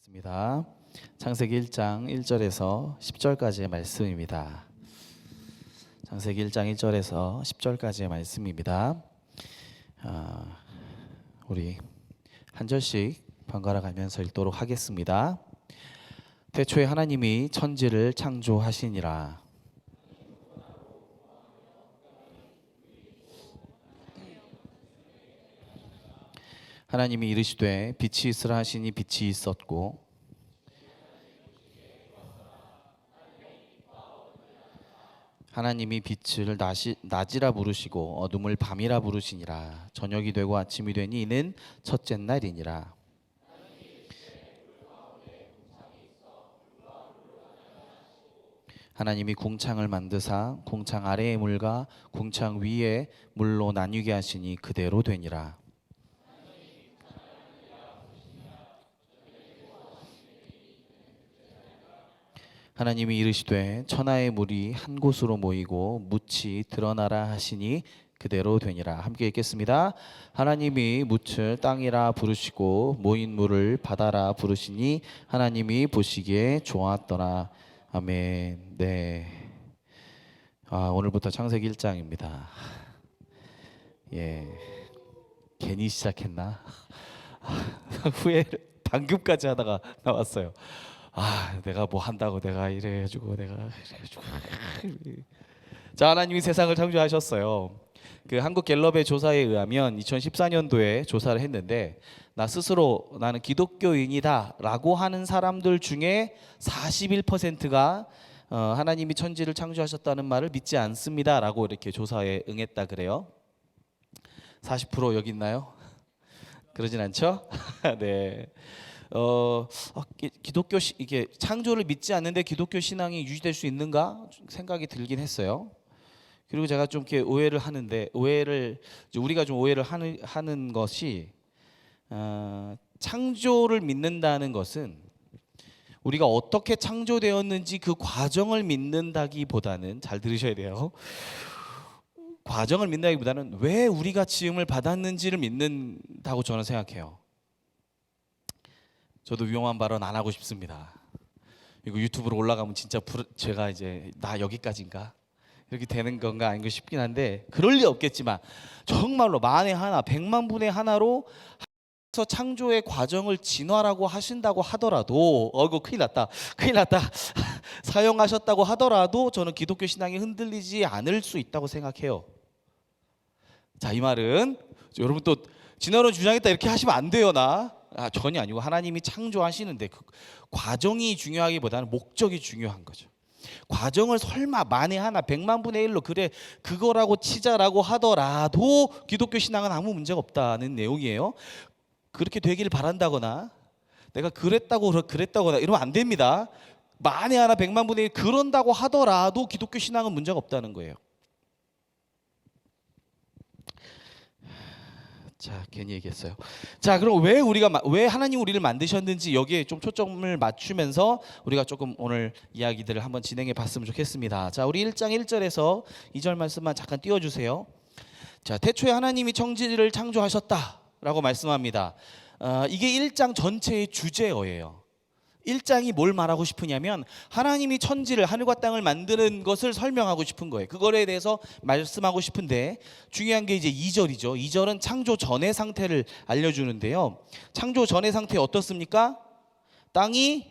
있습니다. 창세기 1장 1절에서 10절까지의 말씀입니다. 창세기 1장 1절에서 10절까지의 말씀입니다. 우리 한 절씩 번갈아 가면서 읽도록 하겠습니다. 태초에 하나님이 천지를 창조하시니라. 하나님이 이르시되 빛이 있으라 하시니 빛이 있었고 하나님이 빛을 낮이라 부르시고 어둠을 밤이라 부르시니라. 저녁이 되고 아침이 되니 이는 첫째 날이니라. 하나님이 궁창을 만드사 궁창 아래의 물과 궁창 위의 물로 나뉘게 하시니 그대로 되니라. 하나님이 이르시되 천하의 물이 한 곳으로 모이고 묻이 드러나라 하시니 그대로 되니라. 함께 읽겠습니다. 하나님이 묻을 땅이라 부르시고 모인 물을 바다라 부르시니 하나님이 보시기에 좋았더라. 아멘. 네. 오늘부터 창세기 1장입니다. 예. 괜히 시작했나? 후회를 방금까지 하다가 나왔어요. 내가 뭐 한다고 내가 이래가지고 자, 하나님이 세상을 창조하셨어요. 그 한국갤럽의 조사에 의하면 2014년도에 조사를 했는데 나 스스로 나는 기독교인이다라고 하는 사람들 중에 41%가 하나님이 천지를 창조하셨다는 말을 믿지 않습니다라고 이렇게 조사에 응했다 그래요. 40% 여기 있나요? 그러진 않죠? 네. 기독교 이게 창조를 믿지 않는데 기독교 신앙이 유지될 수 있는가 생각이 들긴 했어요. 그리고 제가 좀 이렇게 오해를 하는데 우리가 좀 오해를 하는 것이 창조를 믿는다는 것은 우리가 어떻게 창조되었는지 그 과정을 믿는다기보다는 잘 들으셔야 돼요. 과정을 믿는다기보다는 왜 우리가 지음을 받았는지를 믿는다고 저는 생각해요. 저도 위험한 발언 안 하고 싶습니다. 이거 유튜브로 올라가면 진짜 제가 이제 나 여기까지인가 이렇게 되는 건가 아닌가 싶긴 한데 그럴 리 없겠지만 정말로 만에 하나 100만 분의 하나로 해서 창조의 과정을 진화라고 하신다고 하더라도 이거 큰일 났다 사용하셨다고 하더라도 저는 기독교 신앙이 흔들리지 않을 수 있다고 생각해요. 자, 이 말은 여러분 또 진화론 주장했다 이렇게 하시면 안 돼요. 전혀 아니고 하나님이 창조하시는데 그 과정이 중요하기보다는 목적이 중요한 거죠. 과정을 설마 만에 하나 100만 분의 1로 그래 그거라고 치자라고 하더라도 기독교 신앙은 아무 문제가 없다는 내용이에요. 그렇게 되기를 바란다거나 내가 그랬다거나 이러면 안 됩니다. 만에 하나 100만 분의 1 그런다고 하더라도 기독교 신앙은 문제가 없다는 거예요. 자, 괜히 얘기했어요. 자, 그럼 왜 하나님 우리를 만드셨는지 여기에 좀 초점을 맞추면서 우리가 조금 오늘 이야기들을 한번 진행해 봤으면 좋겠습니다. 자, 우리 1장 1절에서 2절 말씀만 잠깐 띄워주세요. 자, 태초에 하나님이 천지를 창조하셨다라고 말씀합니다. 이게 1장 전체의 주제어예요. 1장이 뭘 말하고 싶으냐면 하나님이 천지를 하늘과 땅을 만드는 것을 설명하고 싶은 거예요. 그거에 대해서 말씀하고 싶은데 중요한 게 이제 2절이죠. 2절은 창조 전의 상태를 알려주는데요. 창조 전의 상태 어떻습니까? 땅이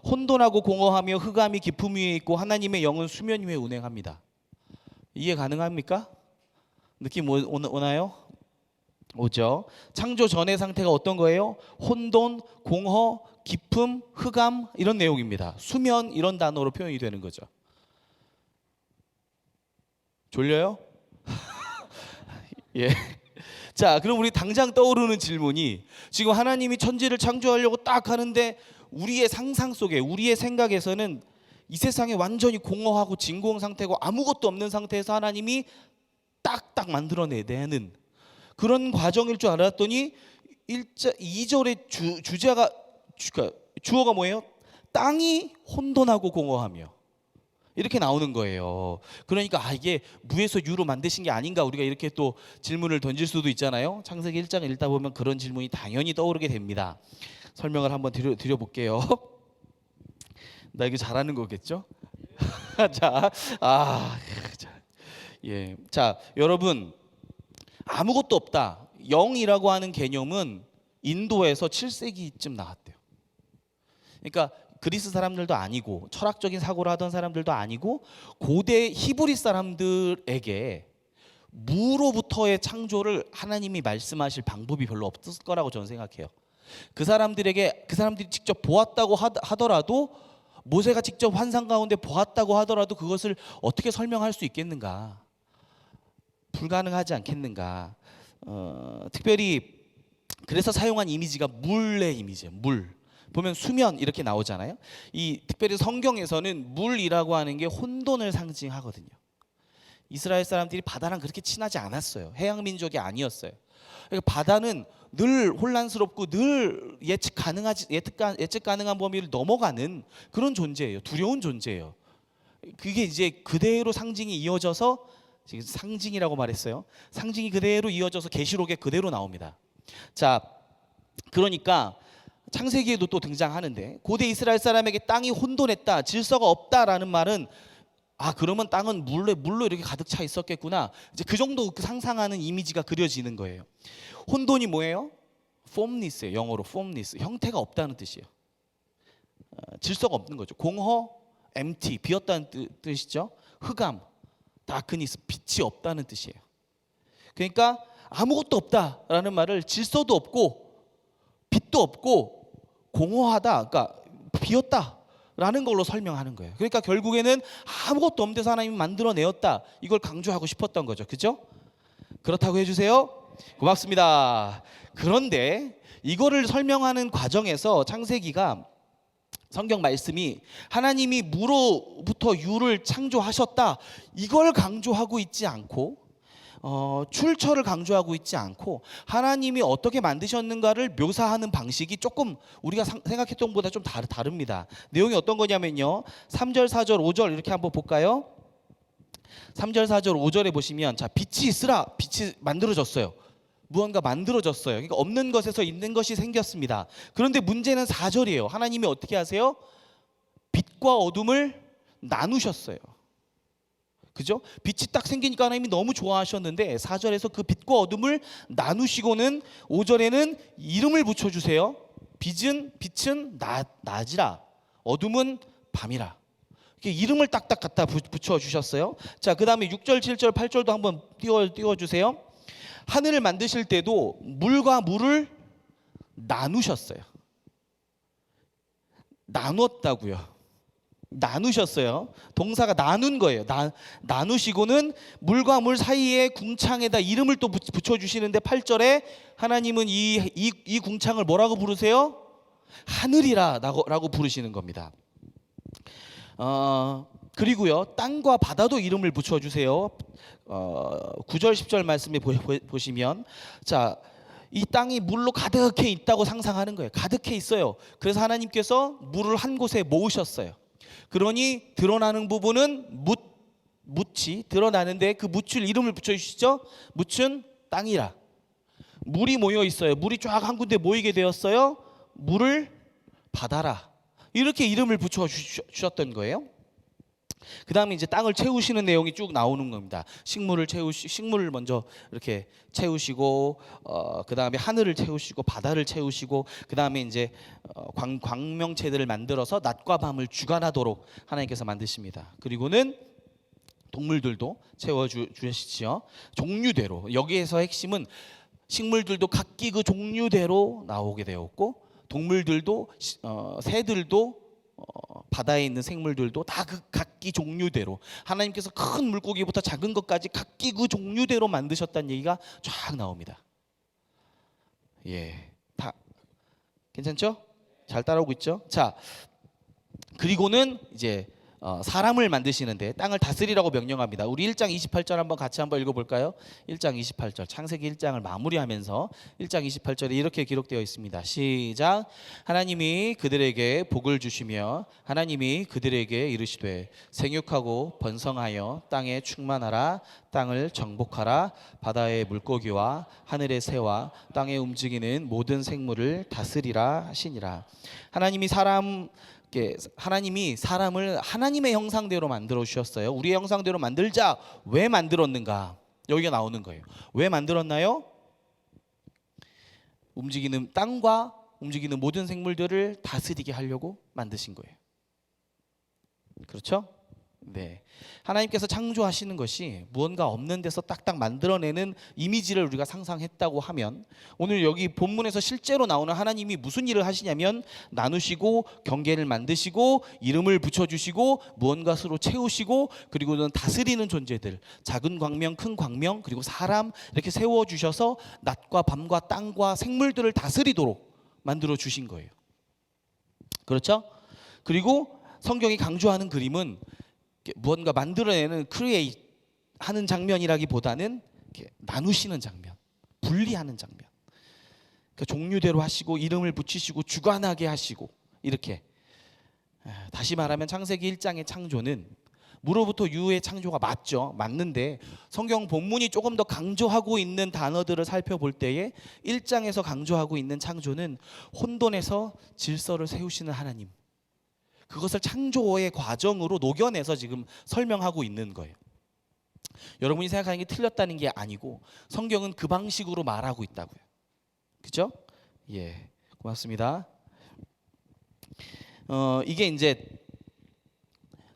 혼돈하고 공허하며 흑암이 깊음 위에 있고 하나님의 영은 수면 위에 운행합니다. 이해 가능합니까? 느낌 오나요? 오죠. 창조 전의 상태가 어떤 거예요? 혼돈, 공허, 깊음, 흑암 이런 내용입니다. 수면 이런 단어로 표현이 되는 거죠. 졸려요? 예. 자, 그럼 우리 당장 떠오르는 질문이 지금 하나님이 천지를 창조하려고 딱 하는데 우리의 상상 속에 우리의 생각에서는 이 세상에 완전히 공허하고 진공 상태고 아무것도 없는 상태에서 하나님이 딱딱 만들어내는 그런 과정일 줄 알았더니 2절의 주어가 뭐예요? 땅이 혼돈하고 공허하며 이렇게 나오는 거예요. 그러니까 이게 무에서 유로 만드신 게 아닌가 우리가 이렇게 또 질문을 던질 수도 있잖아요. 창세기 1장을 읽다 보면 그런 질문이 당연히 떠오르게 됩니다. 설명을 한번 드려볼게요. 나 이거 잘하는 거겠죠? 자, 자, 예, 자, 여러분 아무것도 없다. 영이라고 하는 개념은 인도에서 7세기쯤 나왔대요. 그러니까 그리스 사람들도 아니고 철학적인 사고를 하던 사람들도 아니고 고대 히브리 사람들에게 무로부터의 창조를 하나님이 말씀하실 방법이 별로 없을 거라고 저는 생각해요. 그 사람들이 직접 보았다고 하더라도 모세가 직접 환상 가운데 보았다고 하더라도 그것을 어떻게 설명할 수 있겠는가? 불가능하지 않겠는가? 특별히 그래서 사용한 이미지가 물의 이미지예요. 물. 보면 수면 이렇게 나오잖아요. 이 특별히 성경에서는 물이라고 하는 게 혼돈을 상징하거든요. 이스라엘 사람들이 바다랑 그렇게 친하지 않았어요. 해양 민족이 아니었어요. 그러니까 바다는 늘 혼란스럽고 늘 예측 가능한 범위를 넘어가는 그런 존재예요. 두려운 존재예요. 그게 이제 그대로 상징이 이어져서, 지금 상징이라고 말했어요. 상징이 그대로 이어져서 계시록에 그대로 나옵니다. 자, 그러니까 창세기에도 또 등장하는데, 고대 이스라엘 사람에게 땅이 혼돈했다, 질서가 없다라는 말은 그러면 땅은 물로 이렇게 가득 차 있었겠구나. 이제 그 정도 상상하는 이미지가 그려지는 거예요. 혼돈이 뭐예요? formless예요. 영어로 formless. 형태가 없다는 뜻이에요. 질서가 없는 거죠. 공허, empty, 비었다는 뜻이죠. 흑암, darkness, 빛이 없다는 뜻이에요. 그러니까 아무것도 없다라는 말을 질서도 없고 빛도 없고 공허하다, 그러니까 비었다라는 걸로 설명하는 거예요. 그러니까 결국에는 아무것도 없는 데서 하나님이 만들어내었다, 이걸 강조하고 싶었던 거죠. 그죠? 그렇다고 해주세요. 고맙습니다. 그런데 이거를 설명하는 과정에서 창세기가, 성경 말씀이 하나님이 무로부터 유를 창조하셨다, 이걸 강조하고 있지 않고 출처를 강조하고 있지 않고 하나님이 어떻게 만드셨는가를 묘사하는 방식이 조금 우리가 생각했던 것보다 좀 다릅니다. 내용이 어떤 거냐면요, 3절 4절 5절 이렇게 한번 볼까요? 3절 4절 5절에 보시면, 자, 빛이 있으라, 빛이 만들어졌어요. 무언가 만들어졌어요. 그러니까 없는 것에서 있는 것이 생겼습니다. 그런데 문제는 4절이에요. 하나님이 어떻게 하세요? 빛과 어둠을 나누셨어요. 그죠? 빛이 딱 생기니까 하나님이 너무 좋아하셨는데 4절에서 그 빛과 어둠을 나누시고는 5절에는 이름을 붙여주세요. 빛은 낮이라, 어둠은 밤이라. 이렇게 이름을 딱딱 갖다 붙여주셨어요. 자, 그 다음에 6절 7절 8절도 한번 띄워주세요. 하늘을 만드실 때도 물과 물을 나누셨어요. 나눴다고요. 나누셨어요. 동사가 나눈 거예요. 나누시고는 물과 물 사이에 궁창에다 이름을 또 붙여주시는데 8절에 하나님은 이 궁창을 뭐라고 부르세요? 하늘이라 라고 부르시는 겁니다. 그리고요, 땅과 바다도 이름을 붙여주세요. 9절 10절 말씀에 보시면, 자, 이 땅이 물로 가득해 있다고 상상하는 거예요. 가득해 있어요. 그래서 하나님께서 물을 한 곳에 모으셨어요. 그러니 드러나는 부분은 묻이 드러나는데 그 묻을 이름을 붙여주시죠. 묻은 땅이라. 물이 모여 있어요. 물이 쫙 한 군데 모이게 되었어요. 물을 바다라, 이렇게 이름을 붙여주셨던 거예요. 그 다음에 이제 땅을 채우시는 내용이 쭉 나오는 겁니다. 식물을 먼저 이렇게 채우시고, 그 다음에 하늘을 채우시고, 바다를 채우시고, 그 다음에 이제 광명체들을 만들어서 낮과 밤을 주관하도록 하나님께서 만드십니다. 그리고는 동물들도 채워주시죠. 종류대로. 여기에서 핵심은 식물들도 각기 그 종류대로 나오게 되었고, 동물들도 새들도 바다에 있는 생물들도 다 그 각기 종류대로, 하나님께서 큰 물고기부터 작은 것까지 각기 그 종류대로 만드셨다는 얘기가 쫙 나옵니다. 예, 다 괜찮죠? 잘 따라오고 있죠? 자, 그리고는 이제 사람을 만드시는데 땅을 다스리라고 명령합니다. 우리 1장 28절 한번 같이 한번 읽어볼까요? 1장 28절 창세기 1장을 마무리하면서 1장 28절에 이렇게 기록되어 있습니다. 시작. 하나님이 그들에게 복을 주시며 하나님이 그들에게 이르시되 생육하고 번성하여 땅에 충만하라. 땅을 정복하라. 바다의 물고기와 하늘의 새와 땅에 움직이는 모든 생물을 다스리라 하시니라. 하나님이 사람을 하나님의 형상대로 만들어 주셨어요. 우리의 형상대로 만들자. 왜 만들었는가? 여기가 나오는 거예요. 왜 만들었나요? 움직이는 땅과 움직이는 모든 생물들을 다스리게 하려고 만드신 거예요. 그렇죠? 네. 하나님께서 창조하시는 것이 무언가 없는 데서 딱딱 만들어내는 이미지를 우리가 상상했다고 하면, 오늘 여기 본문에서 실제로 나오는 하나님이 무슨 일을 하시냐면 나누시고 경계를 만드시고 이름을 붙여주시고 무언가 서로 채우시고 그리고는 다스리는 존재들, 작은 광명 큰 광명 그리고 사람 이렇게 세워주셔서 낮과 밤과 땅과 생물들을 다스리도록 만들어 주신 거예요. 그렇죠? 그리고 성경이 강조하는 그림은 무언가 만들어내는 크리에이트 하는 장면이라기보다는 나누시는 장면, 분리하는 장면. 그러니까 종류대로 하시고 이름을 붙이시고 주관하게 하시고 이렇게. 다시 말하면 창세기 1장의 창조는 무로부터 유의 창조가 맞는데 성경 본문이 조금 더 강조하고 있는 단어들을 살펴볼 때에 1장에서 강조하고 있는 창조는 혼돈에서 질서를 세우시는 하나님, 그것을 창조의 과정으로 녹여내서 지금 설명하고 있는 거예요. 여러분이 생각하는 게 틀렸다는 게 아니고 성경은 그 방식으로 말하고 있다고요. 그죠? 예, 고맙습니다. 이게 이제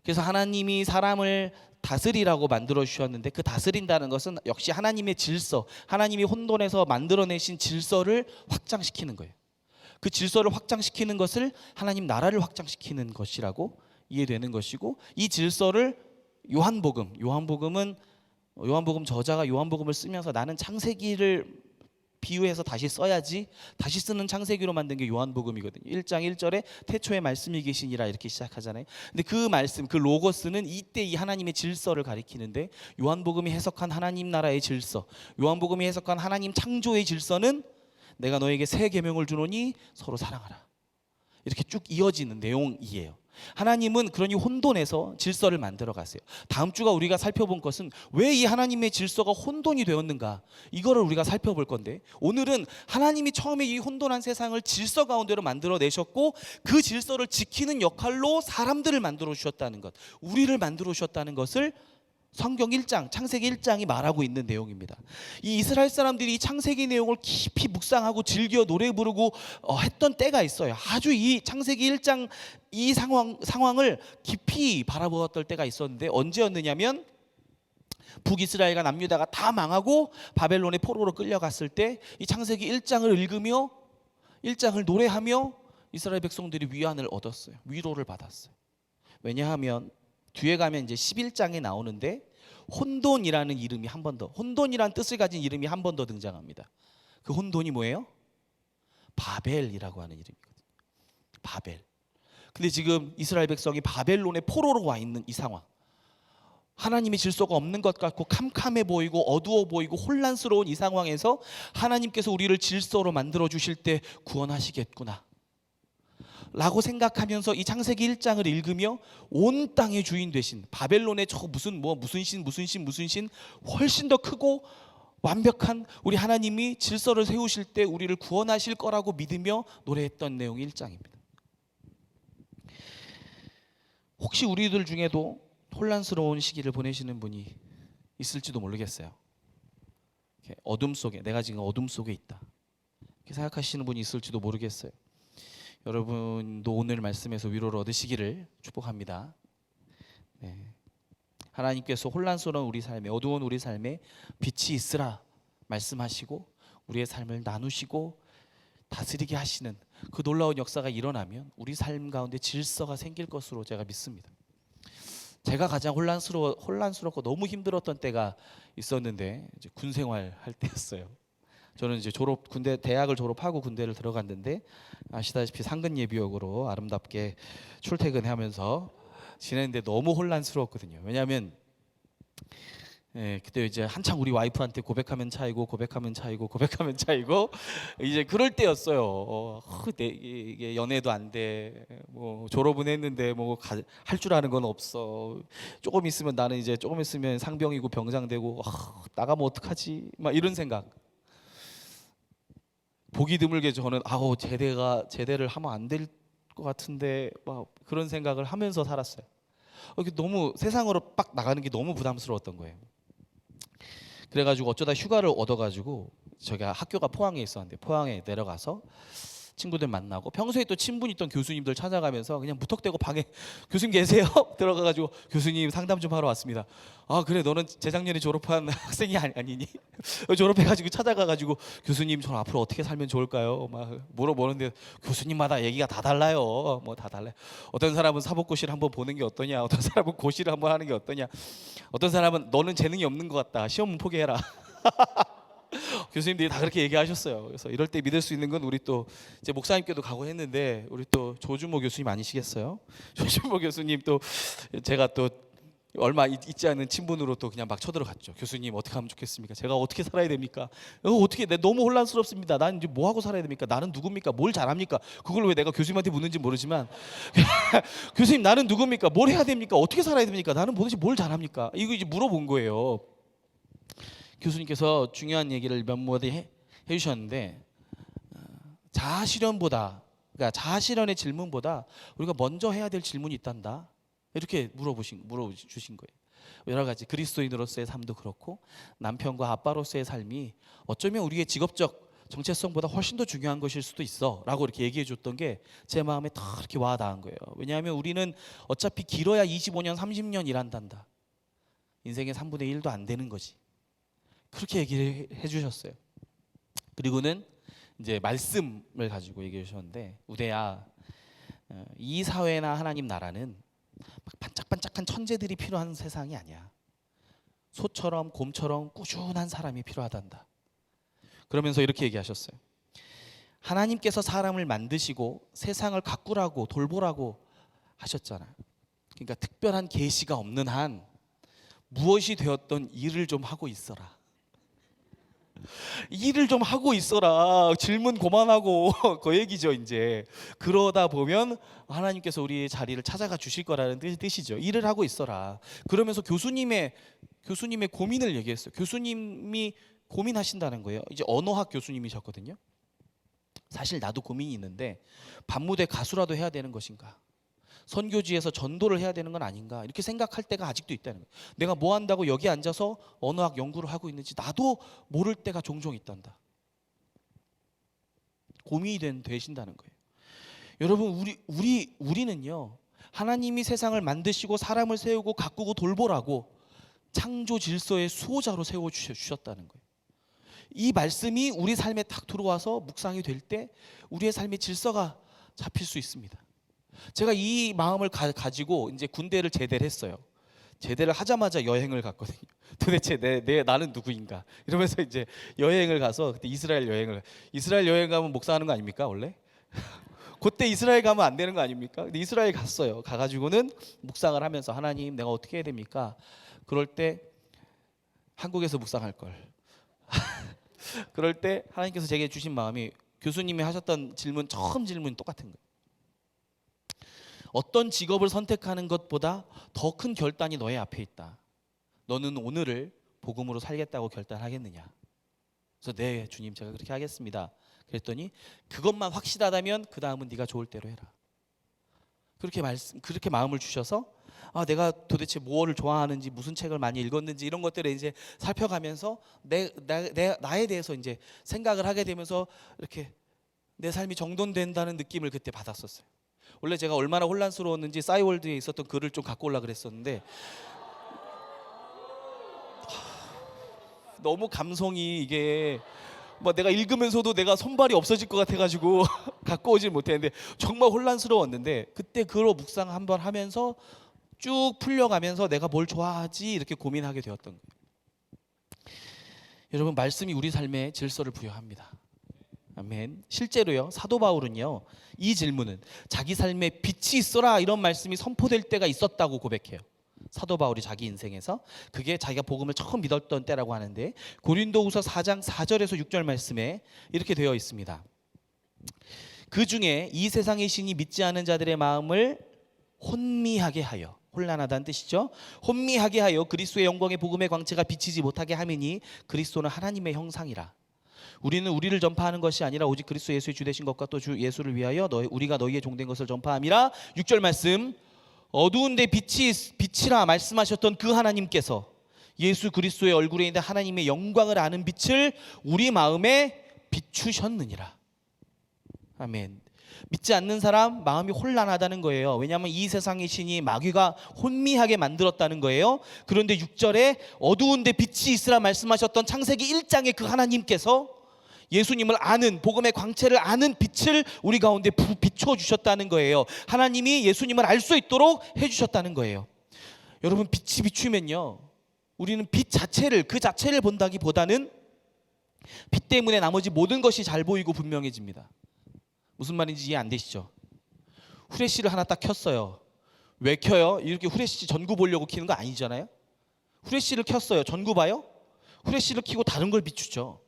그래서 하나님이 사람을 다스리라고 만들어 주셨는데 그 다스린다는 것은 역시 하나님의 질서, 하나님이 혼돈에서 만들어내신 질서를 확장시키는 거예요. 그 질서를 확장시키는 것을 하나님 나라를 확장시키는 것이라고 이해되는 것이고, 이 질서를 요한복음 저자가 요한복음을 쓰면서 나는 창세기를 비유해서 다시 써야지, 다시 쓰는 창세기로 만든 게 요한복음이거든요. 1장 1절에 태초에 말씀이 계시니라 이렇게 시작하잖아요. 근데 그 말씀, 그 로고스는 이때 이 하나님의 질서를 가리키는데, 요한복음이 해석한 하나님 나라의 질서, 요한복음이 해석한 하나님 창조의 질서는 내가 너에게 새 계명을 주노니 서로 사랑하라. 이렇게 쭉 이어지는 내용이에요. 하나님은 그러니 혼돈에서 질서를 만들어 가세요. 다음 주가 우리가 살펴본 것은 왜 이 하나님의 질서가 혼돈이 되었는가, 이거를 우리가 살펴볼 건데, 오늘은 하나님이 처음에 이 혼돈한 세상을 질서 가운데로 만들어 내셨고 그 질서를 지키는 역할로 사람들을 만들어 주셨다는 것, 우리를 만들어 주셨다는 것을 성경 1장, 창세기 1장이 말하고 있는 내용입니다. 이 이스라엘 사람들이 창세기 내용을 깊이 묵상하고 즐겨 노래 부르고 했던 때가 있어요. 아주 이 창세기 1장 이 상황을 깊이 바라보았던 때가 있었는데, 언제였느냐면 북이스라엘과 남유다가 다 망하고 바벨론의 포로로 끌려갔을 때 이 창세기 1장을 읽으며 1장을 노래하며 이스라엘 백성들이 위안을 얻었어요. 위로를 받았어요. 왜냐하면 뒤에 가면 이제 11장에 나오는데 혼돈이라는 이름이 한 번 더, 혼돈이라는 뜻을 가진 이름이 한 번 더 등장합니다. 그 혼돈이 뭐예요? 바벨이라고 하는 이름이거든요. 바벨. 근데 지금 이스라엘 백성이 바벨론의 포로로 와 있는 이 상황, 하나님의 질서가 없는 것 같고 캄캄해 보이고 어두워 보이고 혼란스러운 이 상황에서 하나님께서 우리를 질서로 만들어 주실 때 구원하시겠구나 라고 생각하면서 이 창세기 1장을 읽으며 온 땅의 주인 되신 바벨론의 저 무슨 신 훨씬 더 크고 완벽한 우리 하나님이 질서를 세우실 때 우리를 구원하실 거라고 믿으며 노래했던 내용이 1장입니다. 혹시 우리들 중에도 혼란스러운 시기를 보내시는 분이 있을지도 모르겠어요. 어둠 속에, 내가 지금 어둠 속에 있다 이렇게 생각하시는 분이 있을지도 모르겠어요. 여러분도 오늘 말씀에서 위로를 얻으시기를 축복합니다. 네. 하나님께서 혼란스러운 우리 삶에, 어두운 우리 삶에 빛이 있으라 말씀하시고 우리의 삶을 나누시고 다스리게 하시는 그 놀라운 역사가 일어나면 우리 삶 가운데 질서가 생길 것으로 제가 믿습니다. 제가 가장 혼란스럽고 너무 힘들었던 때가 있었는데 이제 군 생활 할 때였어요. 저는 이제 대학을 졸업하고 군대를 들어갔는데 아시다시피 상근 예비역으로 아름답게 출퇴근하면서 지냈는데 너무 혼란스러웠거든요. 왜냐하면 그때 이제 한창 우리 와이프한테 고백하면 차이고 고백하면 차이고 고백하면 차이고 이제 그럴 때였어요. 이게 연애도 안 돼. 뭐 졸업은 했는데 뭐 할 줄 아는 건 없어. 조금 있으면 나는 이제 조금 있으면 상병이고 병장 되고 나가면 어떡하지? 막 이런 생각. 보기 드물게 저는 제대를 하면 안 될 것 같은데 막 그런 생각을 하면서 살았어요. 너무 세상으로 빡 나가는 게 너무 부담스러웠던 거예요. 그래가지고 어쩌다 휴가를 얻어가지고 제가 학교가 포항에 있었는데 포항에 내려가서 친구들 만나고 평소에 또 친분 있던 교수님들 찾아가면서 그냥 무턱대고 방에 교수님 계세요? 들어가가지고 교수님 상담 좀 하러 왔습니다. 아 그래 너는 재작년에 졸업한 학생이 아니니? 졸업해가지고 찾아가가지고 교수님 저는 앞으로 어떻게 살면 좋을까요? 막 물어보는데 교수님마다 얘기가 다 달라요. 뭐 다 달라요. 어떤 사람은 사법고시를 한번 보는 게 어떠냐, 어떤 사람은 고시를 한번 하는 게 어떠냐, 어떤 사람은 너는 재능이 없는 것 같다, 시험은 포기해라. 교수님들이 다 그렇게 얘기하셨어요. 그래서 이럴 때 믿을 수 있는 건 우리 또 이제 목사님께도 가고 했는데 우리 또 조준모 교수님 아니시겠어요? 조준모 교수님 또 제가 또 얼마 있지 않은 친분으로 또 그냥 막 쳐들어갔죠. 교수님 어떻게 하면 좋겠습니까? 제가 어떻게 살아야 됩니까? 어떻게 너무 혼란스럽습니다. 난 이제 뭐 하고 살아야 됩니까? 나는 누굽니까? 뭘 잘합니까? 그걸 왜 내가 교수님한테 묻는지 모르지만 교수님 나는 누굽니까? 뭘 해야 됩니까? 어떻게 살아야 됩니까? 나는 도대체 뭘 잘합니까? 이거 이제 물어본 거예요. 교수님께서 중요한 얘기를 몇 마디 해주셨는데 그러니까 자아 실현의 질문보다 우리가 먼저 해야 될 질문이 있단다. 이렇게 물어주신 거예요. 여러 가지 그리스도인으로서의 삶도 그렇고 남편과 아빠로서의 삶이 어쩌면 우리의 직업적 정체성보다 훨씬 더 중요한 것일 수도 있어라고 이렇게 얘기해 줬던 게 제 마음에 다 이렇게 와 닿은 거예요. 왜냐하면 우리는 어차피 길어야 25년 30년 일한단다. 인생의 3분의 1도 안 되는 거지. 그렇게 얘기를 해주셨어요. 그리고는 이제 말씀을 가지고 얘기해 주셨는데 우대야, 이 사회나 하나님 나라는 막 반짝반짝한 천재들이 필요한 세상이 아니야. 소처럼 곰처럼 꾸준한 사람이 필요하단다. 그러면서 이렇게 얘기하셨어요. 하나님께서 사람을 만드시고 세상을 가꾸라고 돌보라고 하셨잖아요. 그러니까 특별한 계시가 없는 한 무엇이 되었던 일을 좀 하고 있어라. 일을 좀 하고 있어라. 질문 그만하고 그 얘기죠. 이제 그러다 보면 하나님께서 우리의 자리를 찾아가 주실 거라는 뜻이죠. 일을 하고 있어라. 그러면서 교수님의 고민을 얘기했어요. 교수님이 고민하신다는 거예요. 이제 언어학 교수님이셨거든요. 사실 나도 고민이 있는데 밤무대 가수라도 해야 되는 것인가? 선교지에서 전도를 해야 되는 건 아닌가 이렇게 생각할 때가 아직도 있다는 거예요. 내가 뭐 한다고 여기 앉아서 언어학 연구를 하고 있는지 나도 모를 때가 종종 있단다. 고민이 되신다는 거예요. 여러분 우리는요 하나님이 세상을 만드시고 사람을 세우고 가꾸고 돌보라고 창조 질서의 수호자로 세워 주셨다는 거예요. 이 말씀이 우리 삶에 딱 들어와서 묵상이 될 때 우리의 삶의 질서가 잡힐 수 있습니다. 제가 이 마음을 가지고 이제 군대를 제대를 했어요. 제대를 하자마자 여행을 갔거든요. 도대체 나는 누구인가? 이러면서 이제 여행을 가서 그때 이스라엘 여행 가면 목사하는 거 아닙니까 원래? 그때 이스라엘 가면 안 되는 거 아닙니까? 근데 이스라엘 갔어요. 가가지고는 묵상을 하면서 하나님 내가 어떻게 해야 됩니까? 그럴 때 한국에서 묵상할 걸. 그럴 때 하나님께서 제게 주신 마음이 교수님이 하셨던 처음 질문 똑같은 거예요. 어떤 직업을 선택하는 것보다 더 큰 결단이 너의 앞에 있다. 너는 오늘을 복음으로 살겠다고 결단하겠느냐? 그래서 네 주님 제가 그렇게 하겠습니다. 그랬더니 그것만 확실하다면 그 다음은 네가 좋을 대로 해라. 그렇게 마음을 주셔서 내가 도대체 무엇을 좋아하는지 무슨 책을 많이 읽었는지 이런 것들을 이제 살펴가면서 나에 대해서 이제 생각을 하게 되면서 이렇게 내 삶이 정돈된다는 느낌을 그때 받았었어요. 원래 제가 얼마나 혼란스러웠는지 싸이월드에 있었던 글을 좀 갖고 올라 그랬었는데 너무 감성이 이게 뭐 내가 읽으면서도 내가 손발이 없어질 것 같아가지고 갖고 오질 못했는데 정말 혼란스러웠는데 그때 그로 묵상 한번 하면서 쭉 풀려가면서 내가 뭘 좋아하지 이렇게 고민하게 되었던 거예요. 여러분 말씀이 우리 삶에 질서를 부여합니다. 아멘. 실제로요, 사도 바울은요, 이 질문은 자기 삶에 빛이 있어라 이런 말씀이 선포될 때가 있었다고 고백해요. 사도 바울이 자기 인생에서 그게 자기가 복음을 처음 믿었던 때라고 하는데, 고린도후서 4장 4절에서 6절 말씀에 이렇게 되어 있습니다. 그 중에 이 세상의 신이 믿지 않은 자들의 마음을 혼미하게 하여, 혼란하다는 뜻이죠. 혼미하게 하여 그리스도의 영광의 복음의 광채가 비치지 못하게 하매니 그리스도는 하나님의 형상이라. 우리는 우리를 전파하는 것이 아니라 오직 그리스도 예수의 주되신 것과 또 주 예수를 위하여 우리가 너희의 종된 것을 전파함이라. 6절 말씀, 어두운데 빛이라 말씀하셨던 그 하나님께서 예수 그리스도의 얼굴에 있는 하나님의 영광을 아는 빛을 우리 마음에 비추셨느니라. 아멘. 믿지 않는 사람 마음이 혼란하다는 거예요. 왜냐하면 이 세상의 신이 마귀가 혼미하게 만들었다는 거예요. 그런데 6절에 어두운데 빛이 있으라 말씀하셨던 창세기 1장의 그 하나님께서 예수님을 아는, 복음의 광채를 아는 빛을 우리 가운데 비춰주셨다는 거예요. 하나님이 예수님을 알 수 있도록 해주셨다는 거예요. 여러분, 빛이 비추면요, 우리는 빛 자체를, 그 자체를 본다기보다는 빛 때문에 나머지 모든 것이 잘 보이고 분명해집니다. 무슨 말인지 이해 안 되시죠? 후레쉬를 하나 딱 켰어요. 왜 켜요? 이렇게 후레쉬 전구 보려고 켜는 거 아니잖아요. 후레쉬를 켰어요. 전구 봐요? 후레쉬를 켜고 다른 걸 비추죠.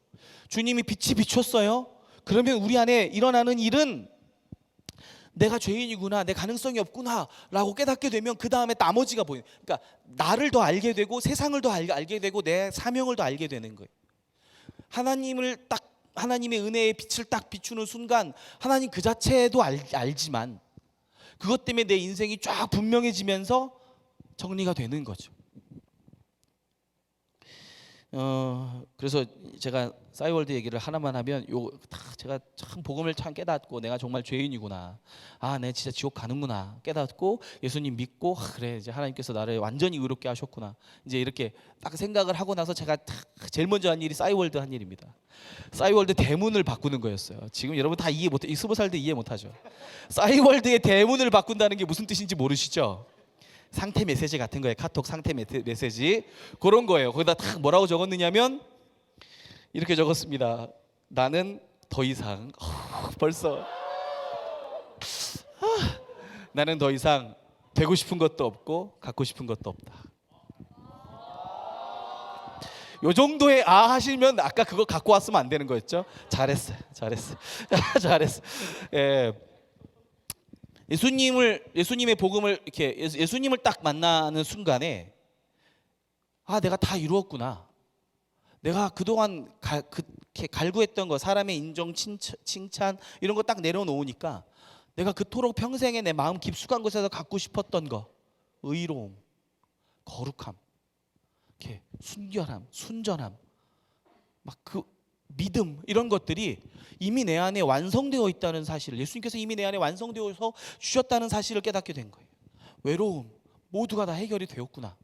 주님이 빛이 비췄어요. 그러면 우리 안에 일어나는 일은 내가 죄인이구나, 내 가능성이 없구나 라고 깨닫게 되면 그 다음에 나머지가 보여요. 그러니까 나를 더 알게 되고 세상을 더 알게 되고 내 사명을 더 알게 되는 거예요. 하나님의 은혜의 빛을 딱 비추는 순간 하나님 그 자체도 알지만 그것 때문에 내 인생이 쫙 분명해지면서 정리가 되는 거죠. 그래서 제가 싸이월드 얘기를 하나만 하면 제가 참 복음을 참 깨닫고 내가 정말 죄인이구나, 내가 진짜 지옥 가는구나 깨닫고 예수님 믿고, 그래 이제 하나님께서 나를 완전히 의롭게 하셨구나, 이제 이렇게 딱 생각을 하고 나서 제가 제일 먼저 한 일이 싸이월드 한 일입니다. 싸이월드 대문을 바꾸는 거였어요. 지금 여러분 다 이해 못해, 20살 때 이해 못하죠. 싸이월드의 대문을 바꾼다는 게 무슨 뜻인지 모르시죠? 상태 메시지 같은 거예요. 카톡 상태 메시지 그런 거예요. 거기다 딱 뭐라고 적었느냐면 이렇게 적었습니다. 나는 더 이상 벌써 나는 더 이상 되고 싶은 것도 없고 갖고 싶은 것도 없다. 요 정도의 하시면 아까 그거 갖고 왔으면 안 되는 거였죠. 잘했어요. 잘했어. 예수님의 복음을 이렇게 예수님을 딱 만나는 순간에 내가 다 이루었구나. 내가 그동안 그렇게 갈구했던 거, 사람의 인정, 칭찬 이런 거 딱 내려놓으니까 내가 그토록 평생에 내 마음 깊숙한 곳에서 갖고 싶었던 거, 의로움, 거룩함, 이렇게 순결함, 순전함, 막 그 믿음, 이런 것들이 이미 내 안에 완성되어 있다는 사실을, 예수님께서 이미 내 안에 완성되어서 주셨다는 사실을 깨닫게 된 거예요. 외로움 모두가 다 해결이 되었구나.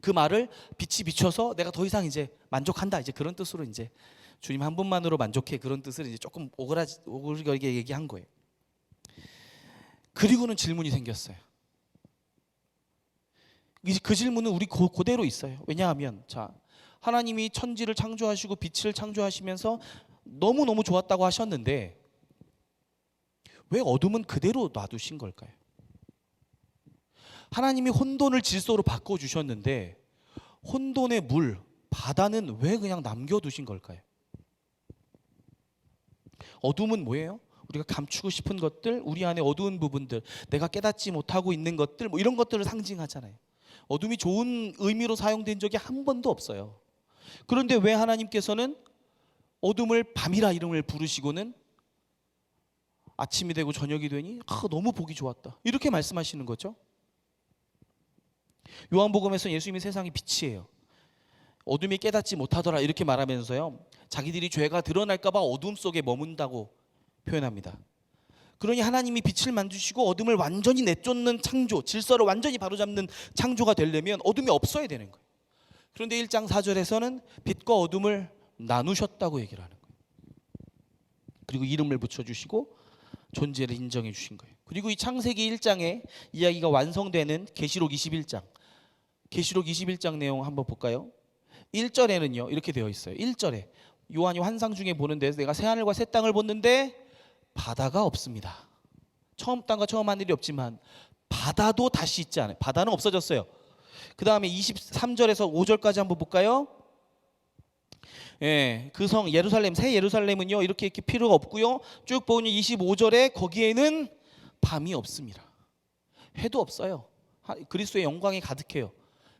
그 말을 빛이 비춰서 내가 더 이상 이제 만족한다, 이제 그런 뜻으로 이제 주님 한 분만으로 만족해, 그런 뜻을 이제 조금 오글거리게 얘기한 거예요. 그리고는 질문이 생겼어요. 그 질문은 우리 그대로 있어요. 왜냐하면 하나님이 천지를 창조하시고 빛을 창조하시면서 너무너무 좋았다고 하셨는데 왜 어둠은 그대로 놔두신 걸까요? 하나님이 혼돈을 질서로 바꿔주셨는데 혼돈의 물, 바다는 왜 그냥 남겨두신 걸까요? 어둠은 뭐예요? 우리가 감추고 싶은 것들, 우리 안에 어두운 부분들, 내가 깨닫지 못하고 있는 것들, 뭐 이런 것들을 상징하잖아요. 어둠이 좋은 의미로 사용된 적이 한 번도 없어요. 그런데 왜 하나님께서는 어둠을 밤이라 이름을 부르시고는 아침이 되고 저녁이 되니 너무 보기 좋았다, 이렇게 말씀하시는 거죠. 요한복음에서 예수님이 세상의 빛이에요. 어둠이 깨닫지 못하더라 이렇게 말하면서요, 자기들이 죄가 드러날까 봐 어둠 속에 머문다고 표현합니다. 그러니 하나님이 빛을 만드시고 어둠을 완전히 내쫓는 창조, 질서를 완전히 바로잡는 창조가 되려면 어둠이 없어야 되는 거예요. 그런데 1장 4절에서는 빛과 어둠을 나누셨다고 얘기를 하는 거예요. 그리고 이름을 붙여주시고 존재를 인정해 주신 거예요. 그리고 이 창세기 1장의 이야기가 완성되는 계시록 21장 내용 한번 볼까요? 1절에는요 이렇게 되어 있어요. 1절에 요한이 환상 중에 보는데 내가 새 하늘과 새 땅을 보는데 바다가 없습니다. 처음 땅과 처음 하늘이 없지만 바다도 다시 있지 않아요. 바다는 없어졌어요. 그 다음에 23절에서 5절까지 한번 볼까요? 예, 그 성 예루살렘, 새 예루살렘은요 이렇게 필요가 없고요. 쭉 보면 25절에 거기에는 밤이 없습니다. 해도 없어요. 그리스도의 영광이 가득해요.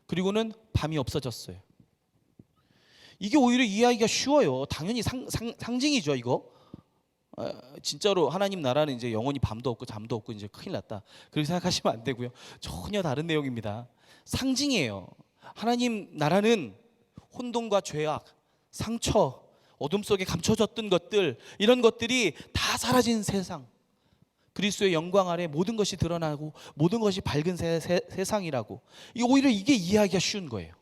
그리고는 밤이 없어졌어요. 이게 오히려 이해하기가 쉬워요. 당연히 상징이죠 이거. 진짜로 하나님 나라는 이제 영원히 밤도 없고 잠도 없고 이제 큰일 났다, 그렇게 생각하시면 안 되고요. 전혀 다른 내용입니다. 상징이에요. 하나님 나라는 혼돈과 죄악, 상처, 어둠 속에 감춰졌던 것들, 이런 것들이 다 사라진 세상, 그리스도의 영광 아래 모든 것이 드러나고 모든 것이 밝은 세상이라고. 오히려 이게 이해하기가 쉬운 거예요.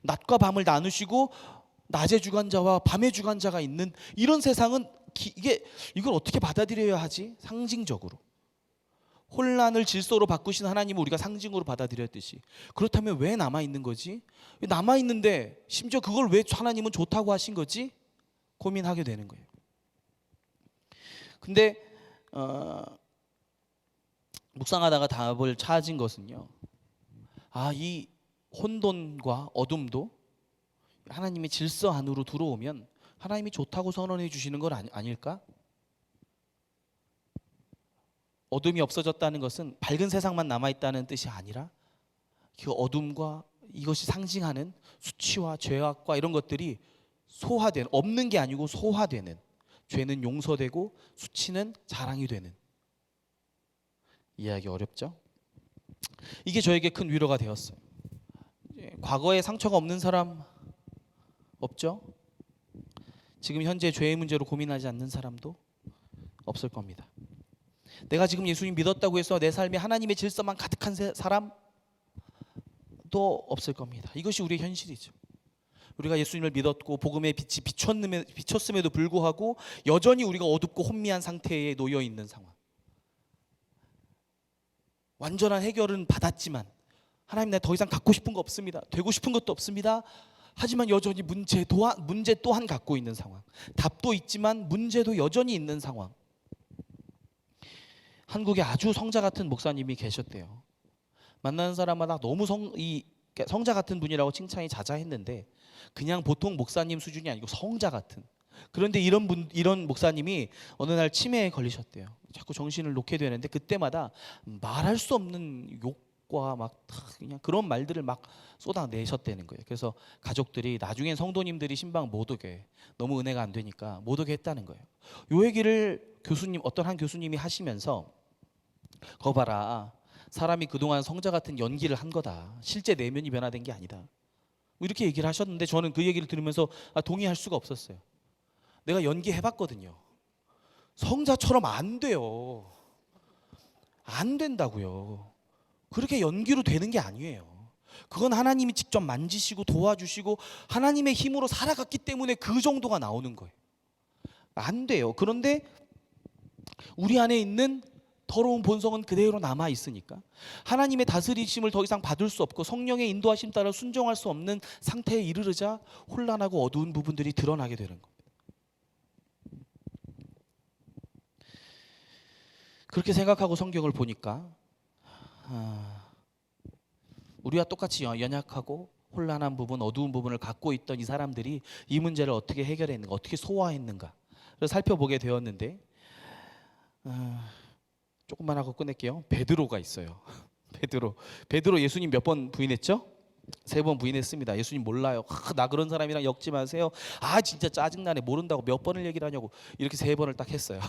낮과 밤을 나누시고 낮의 주관자와 밤의 주관자가 있는 이런 세상은 이걸 어떻게 받아들여야 하지? 상징적으로 혼란을 질서로 바꾸신 하나님을 우리가 상징으로 받아들였듯이, 그렇다면 왜 남아있는 거지? 남아있는데 심지어 그걸 왜 하나님은 좋다고 하신 거지? 고민하게 되는 거예요. 근데 묵상하다가 답을 찾은 것은요, 이 혼돈과 어둠도 하나님의 질서 안으로 들어오면 하나님이 좋다고 선언해 주시는 건 아닐까? 어둠이 없어졌다는 것은 밝은 세상만 남아있다는 뜻이 아니라 그 어둠과 이것이 상징하는 수치와 죄악과 이런 것들이 소화되는, 없는 게 아니고 소화되는, 죄는 용서되고 수치는 자랑이 되는, 이해하기 어렵죠? 이게 저에게 큰 위로가 되었어요. 과거에 상처가 없는 사람 없죠? 지금 현재 죄의 문제로 고민하지 않는 사람도 없을 겁니다. 내가 지금 예수님 믿었다고 해서 내 삶에 하나님의 질서만 가득한 사람도 없을 겁니다. 이것이 우리의 현실이죠. 우리가 예수님을 믿었고 복음의 빛이 비쳤음에도 불구하고 여전히 우리가 어둡고 혼미한 상태에 놓여 있는 상황. 완전한 해결은 받았지만 하나님, 나 더 이상 갖고 싶은 거 없습니다. 되고 싶은 것도 없습니다. 하지만 여전히 문제 또한 갖고 있는 상황. 답도 있지만 문제도 여전히 있는 상황. 한국에 아주 성자 같은 목사님이 계셨대요. 만나는 사람마다 너무 성자 같은 분이라고 칭찬이 자자했는데 그냥 보통 목사님 수준이 아니고 성자 같은. 그런데 이런 목사님이 어느 날 치매에 걸리셨대요. 자꾸 정신을 놓게 되는데 그때마다 말할 수 없는 욕과 막 그냥 그런 말들을 막 쏟아내셨다는 거예요. 그래서 가족들이 나중엔 성도님들이 신방 못 오게, 너무 은혜가 안 되니까 못 오게 했다는 거예요. 요 얘기를 어떤 한 교수님이 하시면서, 거 봐라, 사람이 그동안 성자 같은 연기를 한 거다, 실제 내면이 변화된 게 아니다, 이렇게 얘기를 하셨는데 저는 그 얘기를 들으면서 동의할 수가 없었어요. 내가 연기해봤거든요. 성자처럼 안 돼요. 안 된다고요. 그렇게 연기로 되는 게 아니에요. 그건 하나님이 직접 만지시고 도와주시고 하나님의 힘으로 살아갔기 때문에 그 정도가 나오는 거예요. 안 돼요. 그런데 우리 안에 있는 더러운 본성은 그대로 남아 있으니까 하나님의 다스리심을 더 이상 받을 수 없고 성령의 인도하심 따라 순종할 수 없는 상태에 이르르자 혼란하고 어두운 부분들이 드러나게 되는 겁니다. 그렇게 생각하고 성경을 보니까 우리와 똑같이 연약하고 혼란한 부분, 어두운 부분을 갖고 있던 이 사람들이 이 문제를 어떻게 해결했는가, 어떻게 소화했는가, 그래서 살펴보게 되었는데 조금만 하고 끝낼게요. 베드로가 있어요. 베드로 예수님 몇 번 부인했죠? 3번 부인했습니다. 예수님 몰라요. 나 그런 사람이랑 엮지 마세요. 진짜 짜증나네. 모른다고 몇 번을 얘기를 하냐고. 이렇게 3번을 딱 했어요.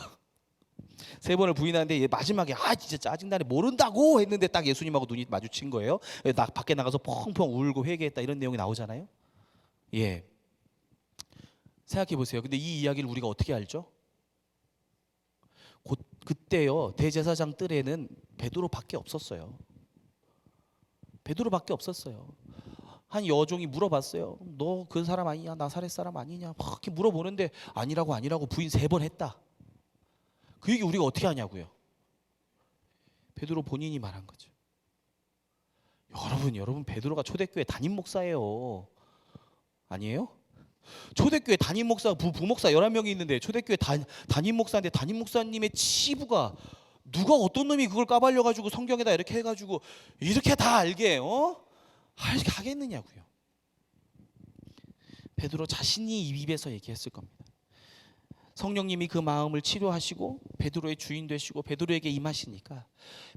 3번을 부인하는데 마지막에 진짜 짜증나네, 모른다고 했는데 딱 예수님하고 눈이 마주친 거예요. 밖에 나가서 펑펑 울고 회개했다, 이런 내용이 나오잖아요. 예, 생각해 보세요. 근데 이 이야기를 우리가 어떻게 알죠? 그때요 대제사장 뜰에는 베드로밖에 없었어요. 베드로밖에 없었어요. 한 여종이 물어봤어요. 너 그 사람 아니냐, 나사렛 사람 아니냐, 막 이렇게 물어보는데 아니라고 부인 3번 했다. 그 얘기 우리가 어떻게 하냐고요. 베드로 본인이 말한 거죠. 여러분 베드로가 초대교회 담임 목사예요. 아니에요? 초대교회 담임 목사, 부목사 11명이 있는데 초대교회 담임 목사인데 담임 목사님의 치부가 누가 어떤 놈이 그걸 까발려 가지고 성경에다 이렇게 해 가지고 이렇게 다 알게 하겠느냐고요. 베드로 자신이 입에서 얘기했을 겁니다. 성령님이 그 마음을 치료하시고 베드로의 주인 되시고 베드로에게 임하시니까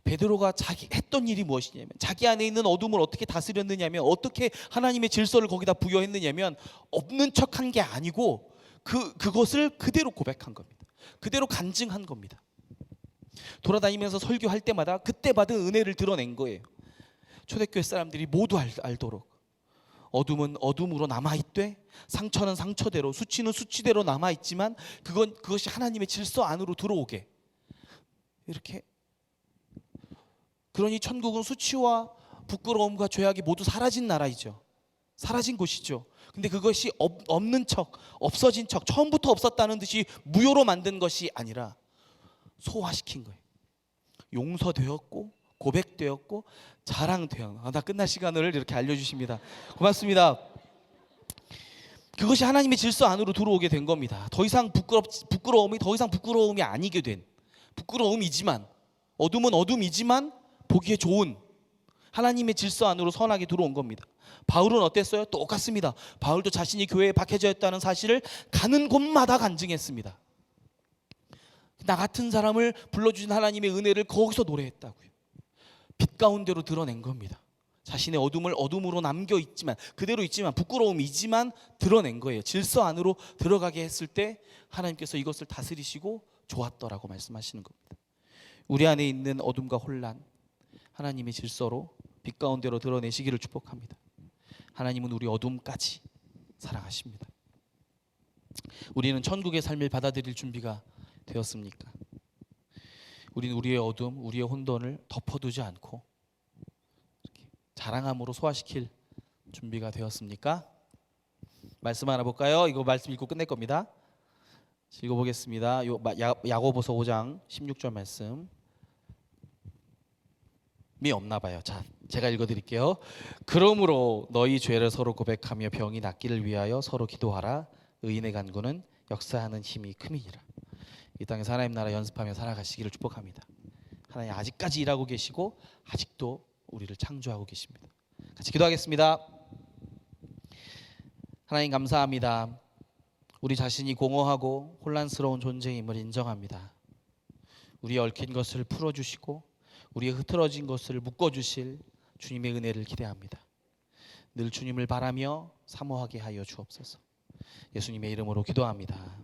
베드로가 자기 했던 일이 무엇이냐면 자기 안에 있는 어둠을 어떻게 다스렸느냐면 어떻게 하나님의 질서를 거기다 부여했느냐면 없는 척한 게 아니고 그것을 그대로 고백한 겁니다. 그대로 간증한 겁니다. 돌아다니면서 설교할 때마다 그때 받은 은혜를 드러낸 거예요. 초대교회 사람들이 모두 알도록 어둠은 어둠으로 남아있되 상처는 상처대로 수치는 수치대로 남아있지만 그것이 하나님의 질서 안으로 들어오게 이렇게. 그러니 천국은 수치와 부끄러움과 죄악이 모두 사라진 나라이죠. 사라진 곳이죠. 근데 그것이 없는 척, 없어진 척, 처음부터 없었다는 듯이 무효로 만든 것이 아니라 소화시킨 거예요. 용서되었고 고백되었고 자랑되었고. 나 끝날 시간을 이렇게 알려주십니다. 고맙습니다. 그것이 하나님의 질서 안으로 들어오게 된 겁니다. 더 이상 부끄러움이 더 이상 부끄러움이 아니게 된, 부끄러움이지만 어둠은 어둠이지만 보기에 좋은 하나님의 질서 안으로 선하게 들어온 겁니다. 바울은 어땠어요? 똑같습니다. 바울도 자신이 교회에 박해져 있다는 사실을 가는 곳마다 간증했습니다. 나 같은 사람을 불러주신 하나님의 은혜를 거기서 노래했다고요. 빛 가운데로 드러낸 겁니다. 자신의 어둠을 어둠으로 남겨있지만 그대로 있지만 부끄러움이지만 드러낸 거예요. 질서 안으로 들어가게 했을 때 하나님께서 이것을 다스리시고 좋았더라고 말씀하시는 겁니다. 우리 안에 있는 어둠과 혼란 하나님의 질서로 빛 가운데로 드러내시기를 축복합니다. 하나님은 우리 어둠까지 사랑하십니다. 우리는 천국의 삶을 받아들일 준비가 되었습니까? 우리는 우리의 어둠, 우리의 혼돈을 덮어두지 않고 자랑함으로 소화시킬 준비가 되었습니까? 말씀 하나 볼까요? 이거 말씀 읽고 끝낼 겁니다. 읽어보겠습니다. 야고보서 5장 16절 말씀이 없나 봐요. 자, 제가 읽어드릴게요. 그러므로 너희 죄를 서로 고백하며 병이 낫기를 위하여 서로 기도하라. 의인의 간구는 역사하는 힘이 큼이니라. 이 땅에서 하나님 나라 연습하며 살아가시기를 축복합니다. 하나님 아직까지 일하고 계시고 아직도 우리를 창조하고 계십니다. 같이 기도하겠습니다. 하나님 감사합니다. 우리 자신이 공허하고 혼란스러운 존재임을 인정합니다. 우리의 얽힌 것을 풀어주시고 우리의 흐트러진 것을 묶어주실 주님의 은혜를 기대합니다. 늘 주님을 바라며 사모하게 하여 주옵소서. 예수님의 이름으로 기도합니다.